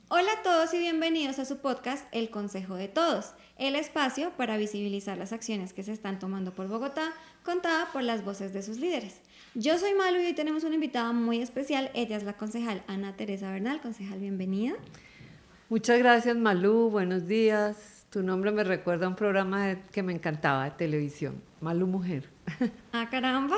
Hola a todos y bienvenidos a su podcast El Consejo de Todos, el espacio para visibilizar las acciones que se están tomando por Bogotá, contada por las voces de sus líderes. Yo soy Malu y hoy tenemos una invitada muy especial, ella es la concejal Ana Teresa Bernal. Concejal, bienvenida. Muchas gracias, Malú. Buenos días. Tu nombre me recuerda a un programa que me encantaba de televisión, Malú Mujer. Ah, caramba,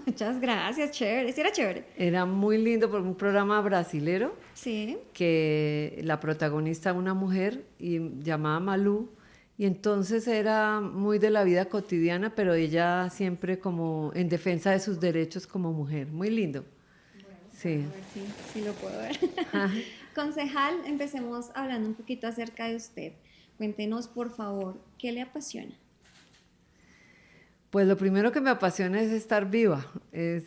muchas gracias, chévere, sí era chévere. Era muy lindo por un programa brasilero Sí, que la protagonista una mujer y llamada Malú, y entonces era muy de la vida cotidiana, pero ella siempre como en defensa de sus derechos como mujer. Muy lindo. Sí. a ver si lo puedo ver. Concejal, empecemos hablando un poquito acerca de usted. Cuéntenos, por favor, ¿qué le apasiona? Pues lo primero que me apasiona es estar viva, es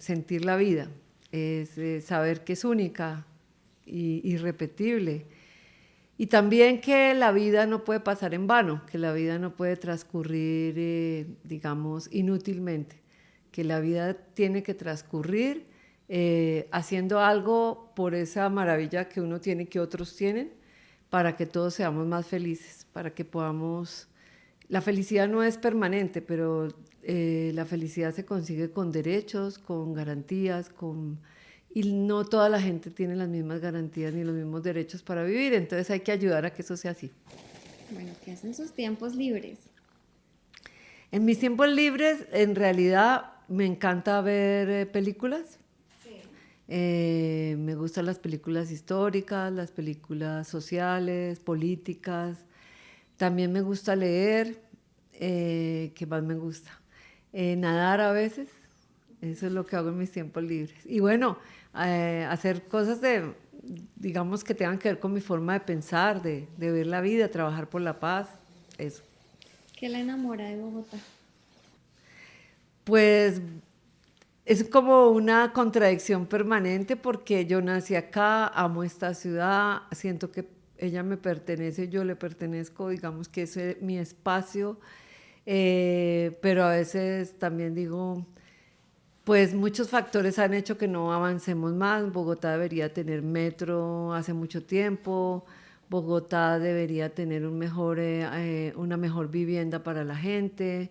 sentir la vida, es saber que es única y irrepetible. Y también que la vida no puede pasar en vano, que la vida no puede transcurrir, digamos, inútilmente, que la vida tiene que transcurrir haciendo algo por esa maravilla que uno tiene y que otros tienen, para que todos seamos más felices, para que podamos. La felicidad no es permanente, pero la felicidad se consigue con derechos, con garantías, y no toda la gente tiene las mismas garantías ni los mismos derechos para vivir, entonces hay que ayudar a que eso sea así. Bueno, ¿qué hacen sus tiempos libres? En mis tiempos libres, en realidad, me encanta ver películas. Me gustan las películas históricas, las películas sociales, políticas. También me gusta leer. ¿Qué más me gusta? Nadar a veces. Eso es lo que hago en mis tiempos libres. Y bueno, hacer cosas digamos, que tengan que ver con mi forma de pensar, de ver la vida, trabajar por la paz. Eso. ¿Qué la enamora de Bogotá? Pues es como una contradicción permanente porque yo nací acá, amo esta ciudad, siento que ella me pertenece, yo le pertenezco, digamos que ese es mi espacio, pero a veces también digo, pues muchos factores han hecho que no avancemos más. Bogotá debería tener metro hace mucho tiempo, Bogotá debería tener una mejor vivienda para la gente.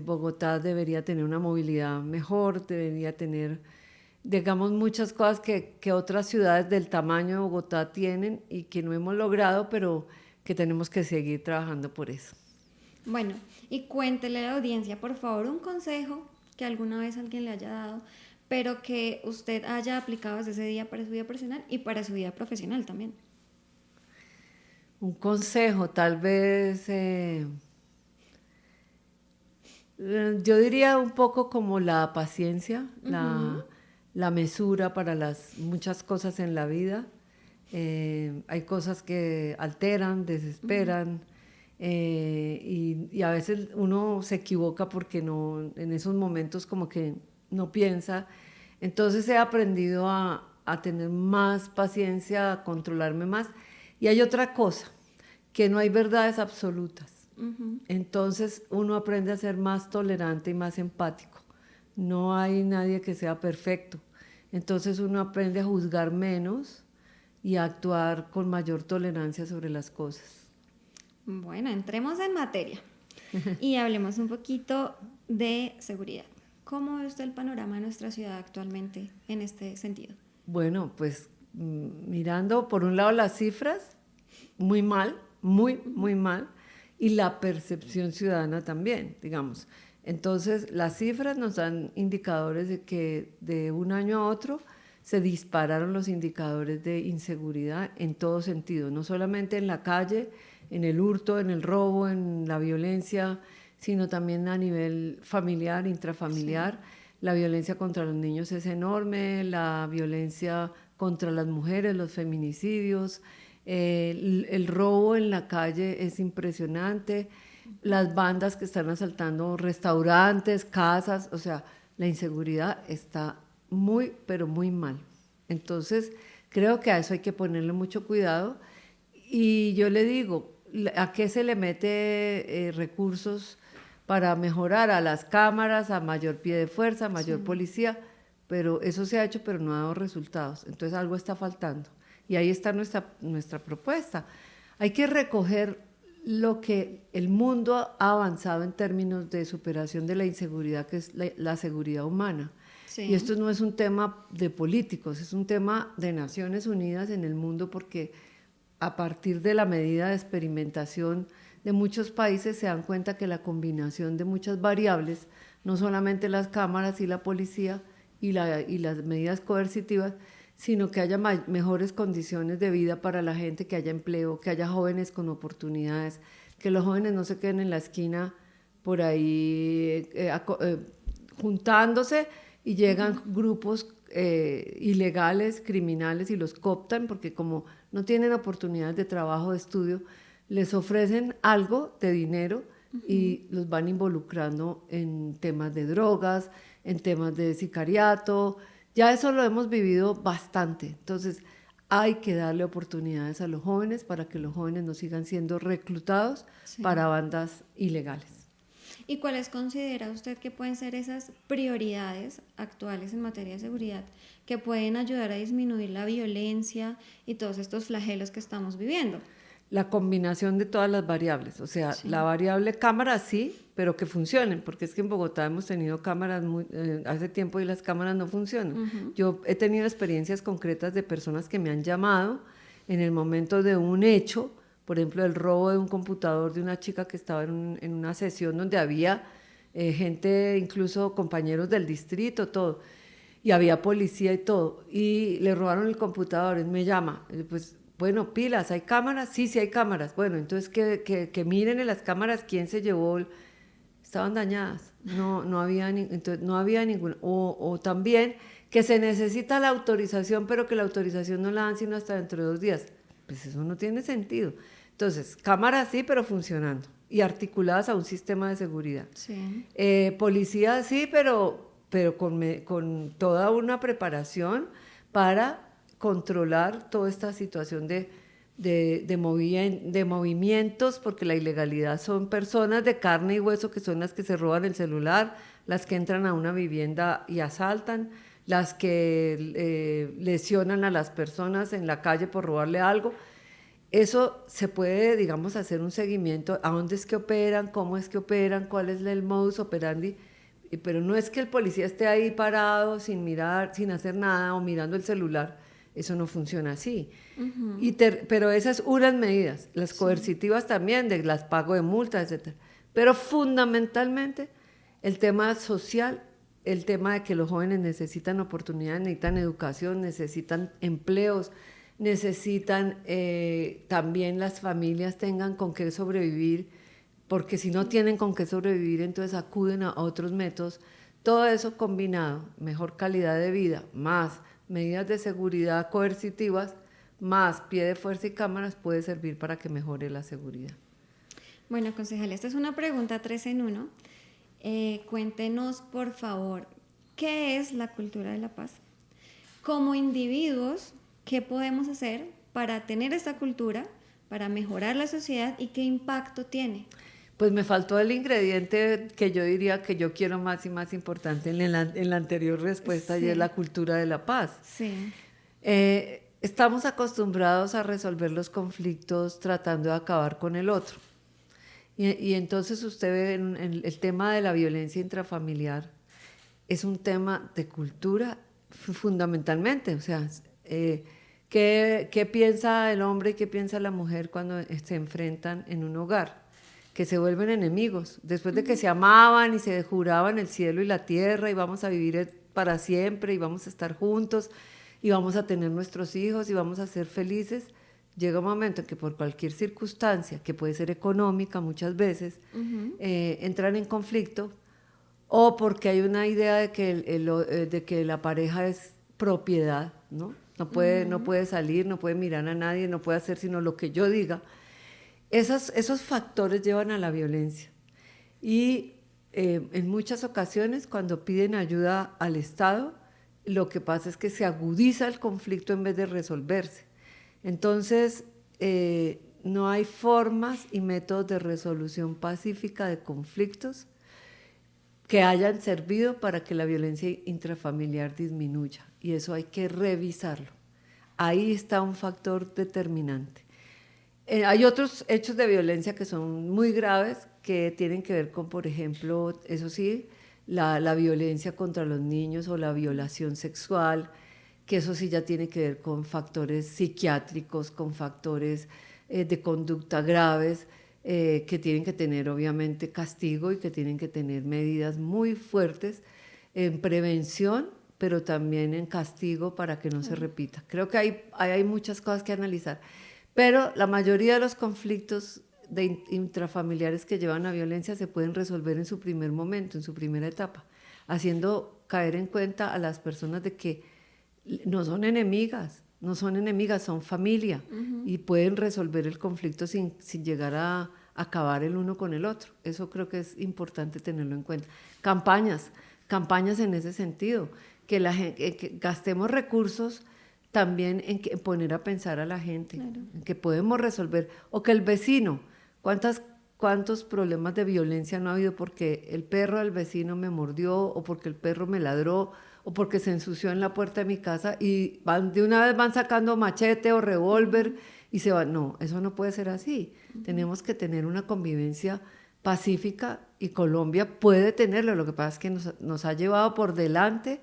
Bogotá debería tener una movilidad mejor, debería tener, digamos, muchas cosas que otras ciudades del tamaño de Bogotá tienen y que no hemos logrado, pero que tenemos que seguir trabajando por eso. Bueno, y cuéntele a la audiencia, por favor, un consejo que alguna vez alguien le haya dado, pero que usted haya aplicado desde ese día para su vida personal y para su vida profesional también. Un consejo, tal vez, yo diría un poco como la paciencia, Ujú. la mesura para las muchas cosas en la vida. Hay cosas que alteran, desesperan, y a veces uno se equivoca porque no, en esos momentos como que no piensa. Entonces he aprendido a tener más paciencia, a controlarme más. Y hay otra cosa, que no hay verdades absolutas. Entonces uno aprende a ser más tolerante y más empático. No hay nadie que sea perfecto. Entonces uno aprende a juzgar menos y a actuar con mayor tolerancia sobre las cosas. Bueno, entremos en materia y hablemos un poquito de seguridad. ¿Cómo ve usted el panorama de nuestra ciudad actualmente en este sentido? Bueno, pues mirando por un lado las cifras, muy mal, muy, muy mal, y la percepción ciudadana también, digamos. Entonces, las cifras nos dan indicadores de que de un año a otro se dispararon los indicadores de inseguridad en todo sentido, no solamente en la calle, en el hurto, en el robo, en la violencia, sino también a nivel familiar, Sí. intrafamiliar. La violencia contra los niños es enorme, la violencia contra las mujeres, los feminicidios, el robo en la calle es impresionante, las bandas que están asaltando restaurantes, casas, o sea, la inseguridad está muy, pero muy mal. Entonces, creo que a eso hay que ponerle mucho cuidado. Y yo le digo, ¿a qué se le mete recursos para mejorar? A las cámaras, a mayor pie de fuerza, a mayor Sí. policía, pero eso se ha hecho, pero no ha dado resultados. Entonces algo está faltando. Y ahí está nuestra propuesta. Hay que recoger lo que el mundo ha avanzado en términos de superación de la inseguridad, que es la seguridad humana. Sí. Y esto no es un tema de políticos, es un tema de Naciones Unidas en el mundo, porque a partir de la medida de experimentación de muchos países se dan cuenta que la combinación de muchas variables, no solamente las cámaras y la policía y las medidas coercitivas, sino que haya mejores condiciones de vida para la gente, que haya empleo, que haya jóvenes con oportunidades, que los jóvenes no se queden en la esquina por ahí juntándose y llegan grupos ilegales, criminales, y los cooptan, porque como no tienen oportunidades de trabajo, de estudio, les ofrecen algo de dinero y los van involucrando en temas de drogas, en temas de sicariato. Ya eso lo hemos vivido bastante. Entonces hay que darle oportunidades a los jóvenes para que los jóvenes no sigan siendo reclutados para bandas ilegales. ¿Y cuáles considera usted que pueden ser esas prioridades actuales en materia de seguridad que pueden ayudar a disminuir la violencia y todos estos flagelos que estamos viviendo? La combinación de todas las variables, o sea, la variable cámara sí, pero que funcionen, porque es que en Bogotá hemos tenido cámaras hace tiempo y las cámaras no funcionan. Yo he tenido experiencias concretas de personas que me han llamado en el momento de un hecho, por ejemplo, el robo de un computador de una chica que estaba en una sesión donde había gente, incluso compañeros del distrito, todo, y había policía y todo, y le robaron el computador. Él me llama, pues bueno, pilas, ¿hay cámaras? Sí, sí hay cámaras. Bueno, entonces que miren en las cámaras quién se llevó. Estaban dañadas, no había ninguna. O también que se necesita la autorización, pero que la autorización no la dan sino hasta dentro de 2 días. Pues eso no tiene sentido. Entonces, cámaras sí, pero funcionando y articuladas a un sistema de seguridad. Sí. Policía sí, pero con toda una preparación para controlar toda esta situación de movimientos, porque la ilegalidad son personas de carne y hueso que son las que se roban el celular, las que entran a una vivienda y asaltan, las que lesionan a las personas en la calle por robarle algo. Eso se puede, digamos, hacer un seguimiento a dónde es que operan, cómo es que operan, cuál es el modus operandi, pero no es que el policía esté ahí parado sin mirar, sin hacer nada o mirando el celular. Eso no funciona así. Pero esas unas medidas, las coercitivas también, de las pago de multas, etc. Pero fundamentalmente el tema social, el tema de que los jóvenes necesitan oportunidades, necesitan educación, necesitan empleos, necesitan también las familias tengan con qué sobrevivir, porque si no tienen con qué sobrevivir, entonces acuden a otros métodos. Todo eso combinado, mejor calidad de vida, más medidas de seguridad coercitivas, más pie de fuerza y cámaras, puede servir para que mejore la seguridad. Bueno, concejal, esta es una pregunta 3 en 1. Cuéntenos, por favor, ¿qué es la cultura de la paz? Como individuos, ¿qué podemos hacer para tener esta cultura, para mejorar la sociedad y qué impacto tiene? Pues me faltó el ingrediente que yo diría que yo quiero más y más importante en la anterior respuesta, y es la cultura de la paz. Sí. Estamos acostumbrados a resolver los conflictos tratando de acabar con el otro. Y entonces usted ve en el tema de la violencia intrafamiliar, es un tema de cultura fundamentalmente. O sea, ¿qué piensa el hombre y qué piensa la mujer cuando se enfrentan en un hogar? Que se vuelven enemigos, después de que se amaban y se juraban el cielo y la tierra y vamos a vivir para siempre y vamos a estar juntos y vamos a tener nuestros hijos y vamos a ser felices. Llega un momento en que por cualquier circunstancia, que puede ser económica muchas veces, entran en conflicto, o porque hay una idea de que la pareja es propiedad, ¿no? No puede salir, no puede mirar a nadie, no puede hacer sino lo que yo diga. Esos factores llevan a la violencia. Y en muchas ocasiones, cuando piden ayuda al Estado, lo que pasa es que se agudiza el conflicto en vez de resolverse. Entonces, no hay formas y métodos de resolución pacífica de conflictos que hayan servido para que la violencia intrafamiliar disminuya. Y eso hay que revisarlo. ahí está un factor determinante. Hay otros hechos de violencia que son muy graves, que tienen que ver con, por ejemplo, eso sí, la violencia contra los niños o la violación sexual, que eso sí ya tiene que ver con factores psiquiátricos, con factores de conducta graves, que tienen que tener obviamente castigo y que tienen que tener medidas muy fuertes en prevención, pero también en castigo para que no se repita. Creo que hay muchas cosas que analizar, pero la mayoría de los conflictos intrafamiliares que llevan a violencia se pueden resolver en su primer momento, en su primera etapa, haciendo caer en cuenta a las personas de que no son enemigas, son familia y pueden resolver el conflicto sin llegar a acabar el uno con el otro. Eso creo que es importante tenerlo en cuenta. Campañas en ese sentido, que gastemos recursos también en poner a pensar a la gente, claro, en que podemos resolver, o que el vecino, ¿cuántos problemas de violencia no ha habido porque el perro del vecino me mordió, o porque el perro me ladró, o porque se ensució en la puerta de mi casa, y de una vez van sacando machete o revólver y se van? No, eso no puede ser así. Tenemos que tener una convivencia pacífica, y Colombia puede tenerlo. Lo que pasa es que nos ha llevado por delante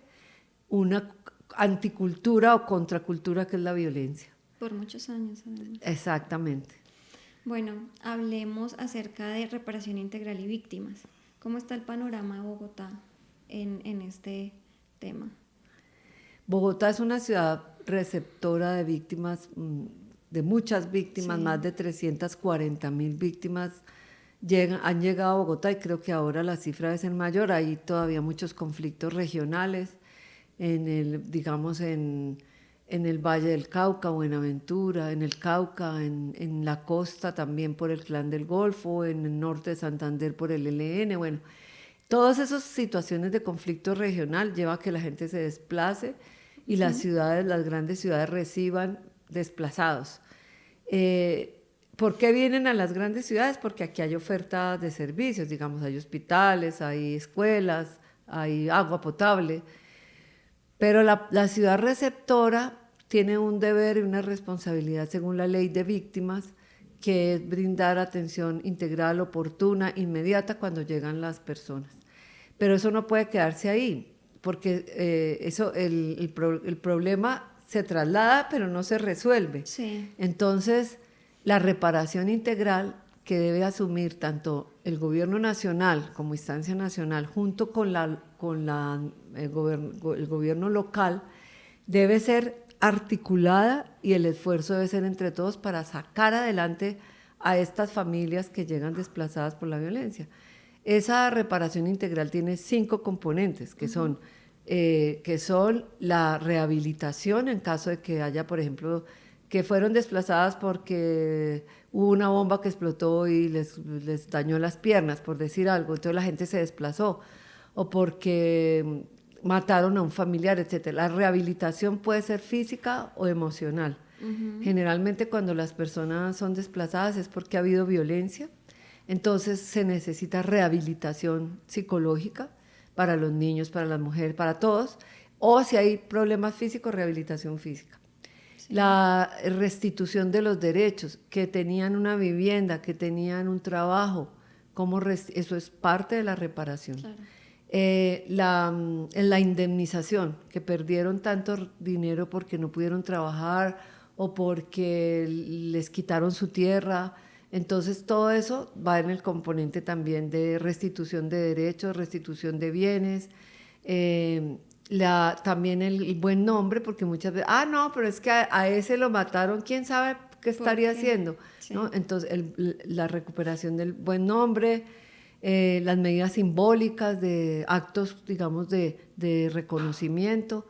una anticultura o contracultura, que es la violencia. Por muchos años, además. Exactamente. Bueno, hablemos acerca de reparación integral y víctimas. ¿Cómo está el panorama de Bogotá en este tema? Bogotá es una ciudad receptora de víctimas, de muchas víctimas, sí, más de 340,000 víctimas han llegado a Bogotá, y creo que ahora la cifra debe ser mayor. Hay todavía muchos conflictos regionales digamos, en el Valle del Cauca, Buenaventura, en el Cauca, en la costa también por el Clan del Golfo, en el norte de Santander por el ELN. Bueno, todas esas situaciones de conflicto regional lleva a que la gente se desplace y las grandes ciudades reciban desplazados. ¿Por qué vienen a las grandes ciudades? Porque aquí hay oferta de servicios, digamos, hay hospitales, hay escuelas, hay agua potable. Pero la ciudad receptora tiene un deber y una responsabilidad según la ley de víctimas, que es brindar atención integral, oportuna, inmediata cuando llegan las personas. Pero eso no puede quedarse ahí, porque el problema se traslada, pero no se resuelve. Sí. Entonces, la reparación integral que debe asumir tanto el gobierno nacional como instancia nacional, junto con el gobierno local, debe ser articulada, y el esfuerzo debe ser entre todos para sacar adelante a estas familias que llegan desplazadas por la violencia. Esa reparación integral tiene 5 componentes, que son la rehabilitación en caso de que haya, por ejemplo, que fueron desplazadas porque hubo una bomba que explotó y les dañó las piernas, por decir algo, entonces la gente se desplazó, o porque mataron a un familiar, etc. La rehabilitación puede ser física o emocional. Generalmente cuando las personas son desplazadas es porque ha habido violencia, entonces se necesita rehabilitación psicológica para los niños, para las mujeres, para todos, o si hay problemas físicos, rehabilitación física. Sí. La restitución de los derechos, que tenían una vivienda, que tenían un trabajo, eso es parte de la reparación. Claro. La indemnización, que perdieron tanto dinero porque no pudieron trabajar o porque les quitaron su tierra. Entonces todo eso va en el componente también de restitución de derechos, restitución de bienes, también el buen nombre, porque muchas veces, no, pero es que a ese lo mataron, quién sabe qué estaría haciendo, sí, ¿no? Entonces la recuperación del buen nombre, las medidas simbólicas de actos, digamos, de reconocimiento.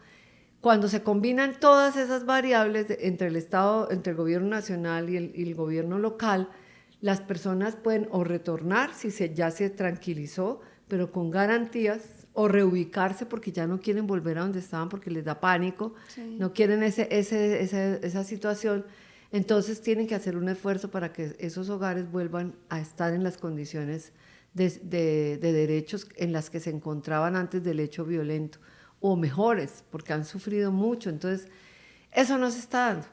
Cuando se combinan todas esas variables entre el Estado, entre el gobierno nacional y el gobierno local, las personas pueden o retornar si ya se tranquilizó, pero con garantías, o reubicarse porque ya no quieren volver a donde estaban porque les da pánico, sí, no quieren esa situación. Entonces tienen que hacer un esfuerzo para que esos hogares vuelvan a estar en las condiciones de derechos en las que se encontraban antes del hecho violento, o mejores, porque han sufrido mucho. Entonces, Eso no se está dando.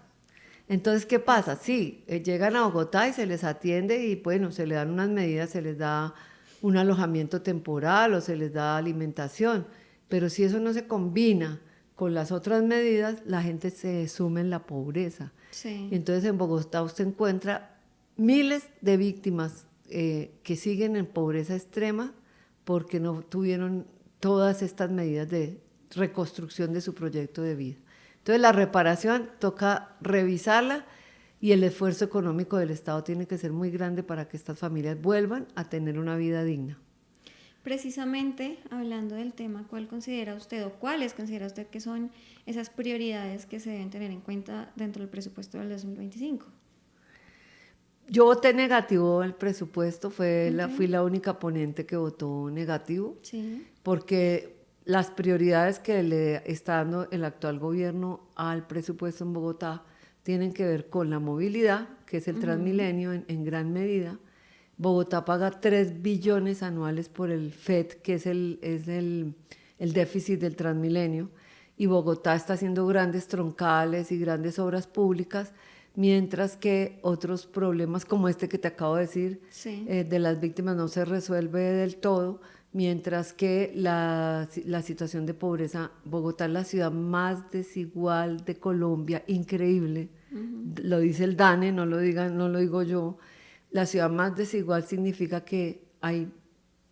Entonces, ¿qué pasa? Sí, llegan a Bogotá y se les atiende y bueno, se les dan unas medidas, se les da un alojamiento temporal o se les da alimentación, pero si eso no se combina con las otras medidas, la gente se sume en la pobreza. Sí. Y entonces en Bogotá usted encuentra miles de víctimas que siguen en pobreza extrema porque no tuvieron todas estas medidas de reconstrucción de su proyecto de vida. Entonces la reparación toca revisarla y el esfuerzo económico del Estado tiene que ser muy grande para que estas familias vuelvan a tener una vida digna. Precisamente hablando del tema, ¿cuál considera usted o cuáles considera usted que son esas prioridades que se deben tener en cuenta dentro del presupuesto del 2025? Yo voté negativo el presupuesto, fui Okay. la única ponente que votó negativo, Sí. porque las prioridades que le está dando el actual gobierno al presupuesto en Bogotá tienen que ver con la movilidad, que es el Transmilenio en gran medida. Bogotá paga 3 billones anuales por el FED, que es el déficit del Transmilenio, y Bogotá está haciendo grandes troncales y grandes obras públicas, mientras que otros problemas como este que te acabo de decir, Sí. de las víctimas no se resuelve del todo, mientras que la situación de pobreza, Bogotá es la ciudad más desigual de Colombia, increíble, lo dice el DANE, no lo digo yo, la ciudad más desigual significa que hay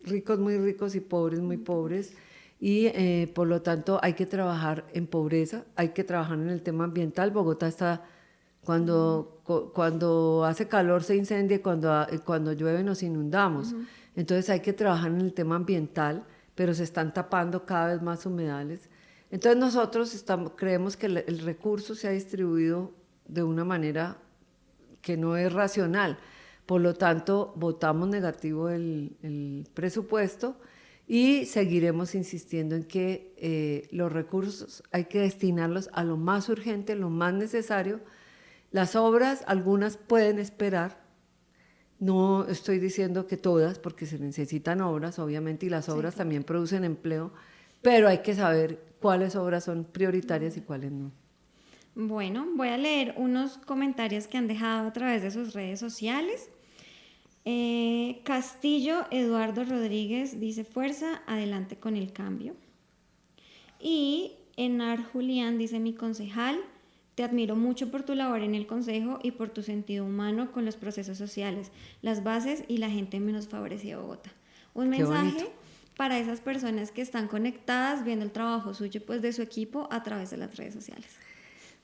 ricos muy ricos y pobres muy pobres, y por lo tanto hay que trabajar en pobreza, hay que trabajar en el tema ambiental. Bogotá está, cuando hace calor se incendia, cuando llueve nos inundamos. Entonces hay que trabajar en el tema ambiental, pero se están tapando cada vez más humedales. Entonces nosotros creemos que el recurso se ha distribuido de una manera que no es racional. Por lo tanto, votamos negativo el presupuesto y seguiremos insistiendo en que los recursos hay que destinarlos a lo más urgente, lo más necesario. Las obras, algunas pueden esperar. No estoy diciendo que todas, porque se necesitan obras, obviamente, y las obras también producen empleo, pero hay que saber cuáles obras son prioritarias y cuáles no. Bueno, voy a leer unos comentarios que han dejado a través de sus redes sociales. Castillo Eduardo Rodríguez dice: fuerza, adelante con el cambio. Y Enar Julián dice: mi concejal, te admiro mucho por tu labor en el consejo y por tu sentido humano con los procesos sociales, las bases y la gente menos favorecida de Bogotá. Un Qué mensaje bonito. para esas personas que están conectadas viendo el trabajo suyo, pues de su equipo a través de las redes sociales.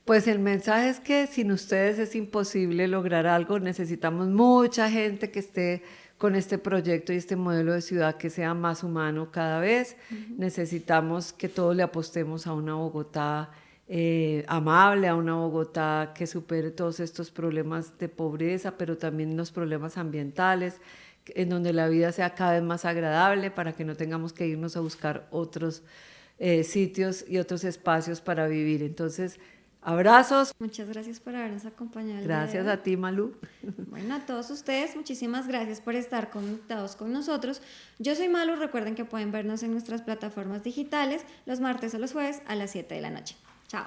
Pues el mensaje es que sin ustedes es imposible lograr algo. Necesitamos mucha gente que esté con este proyecto y este modelo de ciudad que sea más humano cada vez. Necesitamos que todos le apostemos a una Bogotá amable, a una Bogotá que supere todos estos problemas de pobreza, pero también los problemas ambientales, en donde la vida sea cada vez más agradable para que no tengamos que irnos a buscar otros sitios y otros espacios para vivir. Entonces, abrazos. Muchas gracias por habernos acompañado el Gracias día de a hoy. ti, Malú. Bueno, a todos ustedes, muchísimas gracias por estar conectados con nosotros. Yo soy Malu, recuerden que pueden vernos en nuestras plataformas digitales los martes o los jueves a las 7 de la noche. Chao.